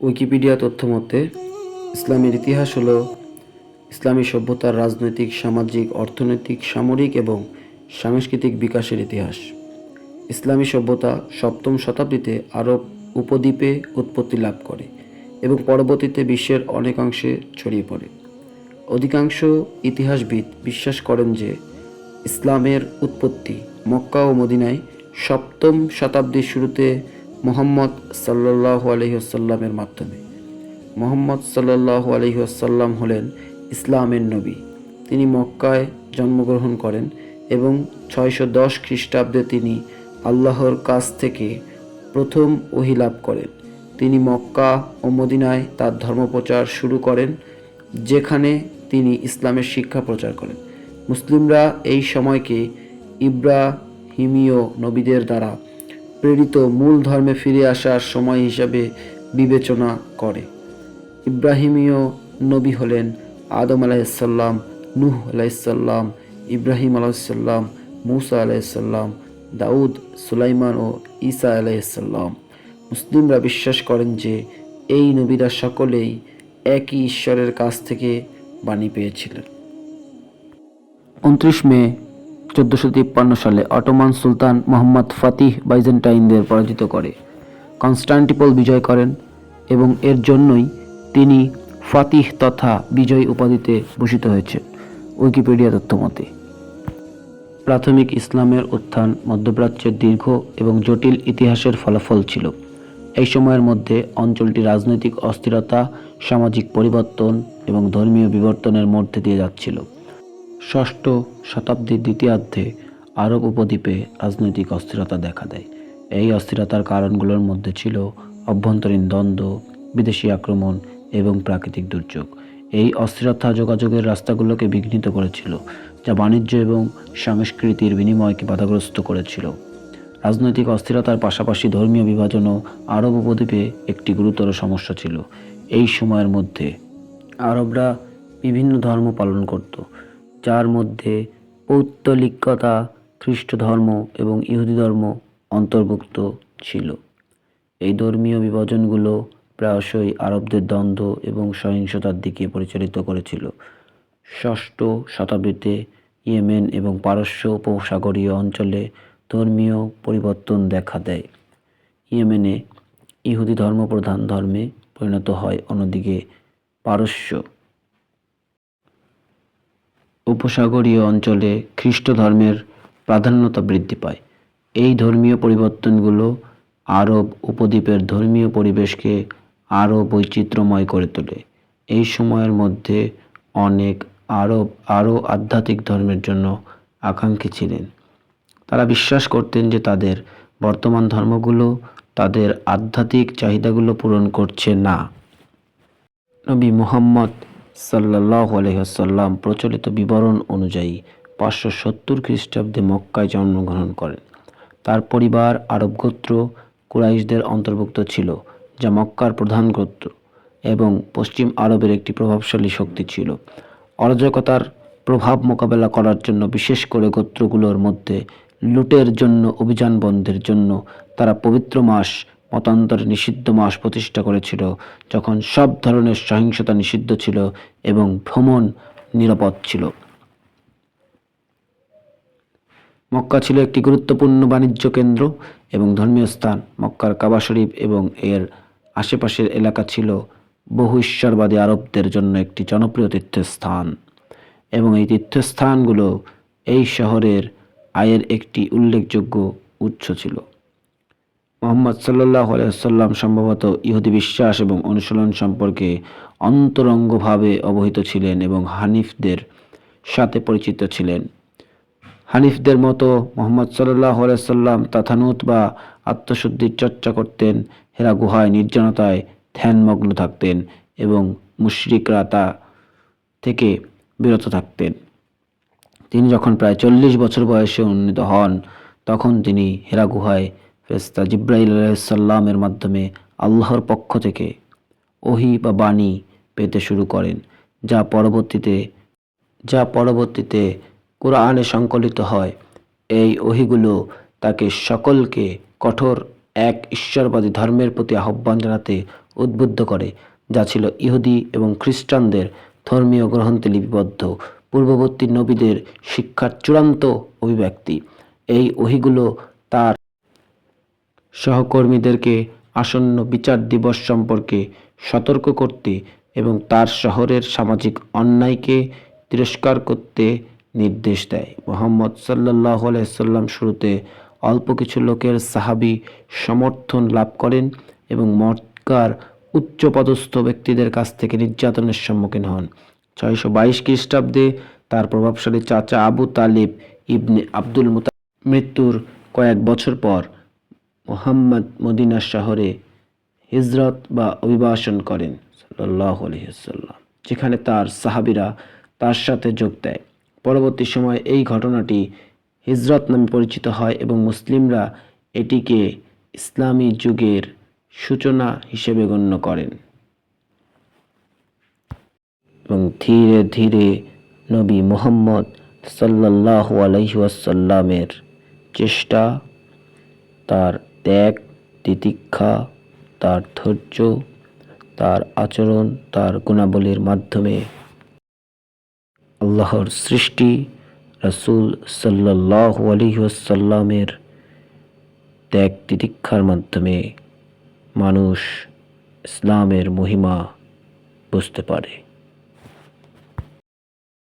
Wikipedia তথ্যমতে ইসলামের ইতিহাস হল ইসলামী সভ্যতার রাজনৈতিক, সামাজিক, অর্থনৈতিক, সামরিক এবং সাংস্কৃতিক বিকাশের ইতিহাস। ইসলামী সভ্যতা সপ্তম শতাব্দীতে আরব উপদ্বীপে উৎপত্তি লাভ করে এবং পরবর্তীতে বিশ্বের অনেকাংশে ছড়িয়ে পড়ে। অধিকাংশ ইতিহাসবিদ বিশ্বাস করেন যে ইসলামের উৎপত্তি মক্কা ও মদিনায় সপ্তম শতাব্দীর শুরুতে মুহাম্মদ সাল্লাল্লাহু আলাইহি ওয়াসাল্লামের মাধ্যমে। মুহাম্মদ সাল্লাল্লাহু আলাইহি ওয়াসাল্লাম হলেন ইসলামের নবী। তিনি মক্কায় জন্মগ্রহণ করেন এবং 610 খ্রিস্টাব্দে তিনি আল্লাহর কাছ থেকে প্রথম ওহী লাভ করেন। তিনি মক্কা ও মদিনায় তার ধর্মপ্রচার শুরু করেন, যেখানে তিনি ইসলামের শিক্ষা প্রচার করেন। মুসলিমরা এই সময়কে ইব্রাহিমীয় নবীদের দ্বারা প্রেরিত মূল ধর্মে ফিরে আসার সময় হিসাবে বিবেচনা করে। ইব্রাহিমীয় নবী হলেন আদম আলাইহিসসালাম, নূহ আলাইহিসসালাম, ইব্রাহিম আলাইহিসসালাম, মুসা আলাইহিসসালাম, দাউদ, সুলাইমান ও ঈসা আলাইহিসসালাম। মুসলিমরা বিশ্বাস করেন যে এই নবীরা সকলেই একই ঈশ্বরের কাছ থেকে বাণী পেয়েছিলেন। 29 মে 1453 সালে অটোমান সুলতান মোহাম্মদ ফাতিহ বাইজেন্টাইনদের পরাজিত করে কনস্টান্টিনোপল বিজয় করেন এবং এর জন্যই তিনি ফাতিহ তথা বিজয়ী উপাধিতে ভূষিত হয়েছেন। উইকিপিডিয়া তথ্যমতে প্রাথমিক ইসলামের উত্থান মধ্যপ্রাচ্যের দীর্ঘ এবং জটিল ইতিহাসের ফলাফল ছিল। এই সময়ের মধ্যে অঞ্চলটি রাজনৈতিক অস্থিরতা, সামাজিক পরিবর্তন এবং ধর্মীয় বিবর্তনের মধ্যে দিয়ে যাচ্ছিল। ষষ্ঠ শতাব্দীর দ্বিতীয়ার্ধে আরব উপদ্বীপে রাজনৈতিক অস্থিরতা দেখা দেয়। এই অস্থিরতার কারণগুলোর মধ্যে ছিল অভ্যন্তরীণ দ্বন্দ্ব, বিদেশি আক্রমণ এবং প্রাকৃতিক দুর্যোগ। এই অস্থিরতা যোগাযোগের রাস্তাগুলোকে বিঘ্নিত করেছিল, যা বাণিজ্য এবং সংস্কৃতির বিনিময়কে বাধাগ্রস্ত করেছিল। রাজনৈতিক অস্থিরতার পাশাপাশি ধর্মীয় বিভাজনও আরব উপদ্বীপে একটি গুরুতর সমস্যা ছিল। এই সময়ের মধ্যে আরবরা বিভিন্ন ধর্ম পালন করত, যার মধ্যে পৌত্তলিকতা, খ্রিস্ট ধর্ম এবং ইহুদি ধর্ম অন্তর্ভুক্ত ছিল। এই ধর্মীয় বিভাজনগুলো প্রায়শই আরবদের দ্বন্দ্ব এবং সহিংসতার দিকে পরিচালিত করেছিল। ষষ্ঠ শতাব্দীতে ইয়েমেন এবং পারস্য উপসাগরীয় অঞ্চলে ধর্মীয় পরিবর্তন দেখা দেয়। ইয়েমেনে ইহুদি ধর্ম প্রধান ধর্মে পরিণত হয়, অন্যদিকে পারস্য উপসাগরীয় অঞ্চলে খ্রিস্ট ধর্মের প্রাধান্যতা বৃদ্ধি পায়। এই ধর্মীয় পরিবর্তনগুলো আরব উপদ্বীপের ধর্মীয় পরিবেশকে আরও বৈচিত্র্যময় করে তোলে। এই সময়ের মধ্যে অনেক আরব আরও আধ্যাত্মিক ধর্মের জন্য আকাঙ্ক্ষী ছিলেন। তারা বিশ্বাস করতেন যে তাদের বর্তমান ধর্মগুলো তাদের আধ্যাত্মিক চাহিদাগুলো পূরণ করছে না। নবী মুহাম্মদ সাল্লাল্লাহু আলাইহি ওয়াসাল্লাম প্রচলিত বিবরণ অনুযায়ী 570 খ্রিস্টাব্দে মক্কায় জন্মগ্রহণ করেন। তার পরিবার আরব গোত্র কুরাইশদের অন্তর্ভুক্ত ছিল, যা মক্কার প্রধান গোত্র এবং পশ্চিম আরবের একটি প্রভাবশালী শক্তি ছিল। অরাজকতার প্রভাব মোকাবেলা করার জন্য, বিশেষ করে গোত্রগুলোর মধ্যে লুটের জন্য অভিযান বন্ধের জন্য, তারা পবিত্র মাস, মতান্তরে নিষিদ্ধ মাস প্রতিষ্ঠা করেছিল, যখন সব ধরনের সহিংসতা নিষিদ্ধ ছিল এবং ভ্রমণ নিরাপদ ছিল। মক্কা ছিল একটি গুরুত্বপূর্ণ বাণিজ্য কেন্দ্র এবং ধর্মীয় স্থান। মক্কার কাবা শরীফ এবং এর আশেপাশের এলাকা ছিল বহু ঈশ্বরবাদী আরবদের জন্য একটি জনপ্রিয় তীর্থস্থান এবং এই তীর্থস্থানগুলো এই শহরের আয়ের একটি উল্লেখযোগ্য উৎস ছিল। মুহাম্মদ সাল্লাল্লাহু আলাইহি ওয়াসাল্লাম সম্ভবত ইহুদি বিশ্বাস এবং অনুশীলন সম্পর্কে অন্তরঙ্গভাবে অবহিত ছিলেন এবং হানিফদের সাথে পরিচিত ছিলেন। হানিফদের মতো মুহাম্মদ সাল্লাল্লাহু আলাইহি ওয়াসাল্লাম তাথানুত বা আত্মশুদ্ধির চর্চা করতেন, হেরা গুহায় নির্জনতায় ধ্যানমগ্ন থাকতেন এবং মুশরিকরা তা থেকে বিরত থাকতেন। তিনি যখন প্রায় 40 বছর বয়সে উন্নীত হন, তখন তিনি হেরা গুহায় ফেরেশতা জিবরাইল আলাইহিস সালামের মাধ্যমে আল্লাহর পক্ষ থেকে ওহী বা বাণী পেতে শুরু করেন, যা পরবর্তীতে কুরআনে সংকলিত হয়। এই ওহীগুলো তাকে সকলকে কঠোর এক ঈশ্বরবাদী ধর্মের প্রতি আহ্বান জানাতে উদ্বুদ্ধ করে, যা ছিল ইহুদি এবং খ্রিস্টানদের ধর্মীয় গ্রন্থে লিপিবদ্ধ পূর্ববর্তী নবীদের শিক্ষার চূড়ান্ত অভিব্যক্তি। এই ওহীগুলো তার সহকর্মীদেরকে আসন্ন বিচার দিবস সম্পর্কে সতর্ক করতে এবং তার শহরের সামাজিক অন্যায়কে তিরস্কার করতে নির্দেশ দেয়। মুহাম্মদ সাল্লাল্লাহু আলাইহি সাল্লাম শুরুতে অল্প কিছু লোকের সাহাবী সমর্থন লাভ করেন এবং মক্কার উচ্চপদস্থ ব্যক্তিদের কাছ থেকে নির্যাতনের সম্মুখীন হন। 622 খ্রিস্টাব্দে তার প্রভাবশালী চাচা আবু তালিব ইবনে আব্দুল মুতালিব মৃত্যুর কয়েক বছর পর মুহাম্মদ মদিনা শহরে হিজরত বা অভিবাসন করেন সাল্লাল্লাহু আলাইহি ওয়াসাল্লাম, যেখানে তার সাহাবীরা তার সাথে যোগ দেয়। পরবর্তী সময়ে এই ঘটনাটি হিজরত নামে পরিচিত হয় এবং মুসলিমরা এটিকে ইসলামী যুগের সূচনা হিসেবে গণ্য করেন। এবং ধীরে ধীরে নবী মুহাম্মদ সাল্লাল্লাহু আলাইহি ওয়াসাল্লামের চেষ্টা, তার ত্যাগ তিতিক্ষা, তার ধৈর্য, তার আচরণ, তার গুণাবলীর মাধ্যমে আল্লাহর সৃষ্টি রাসূল সাল্লাল্লাহু আলাইহি ওয়াসাল্লামের ত্যাগ তিতিক্ষার মাধ্যমে মানুষ ইসলামের মহিমা বুঝতে পারে।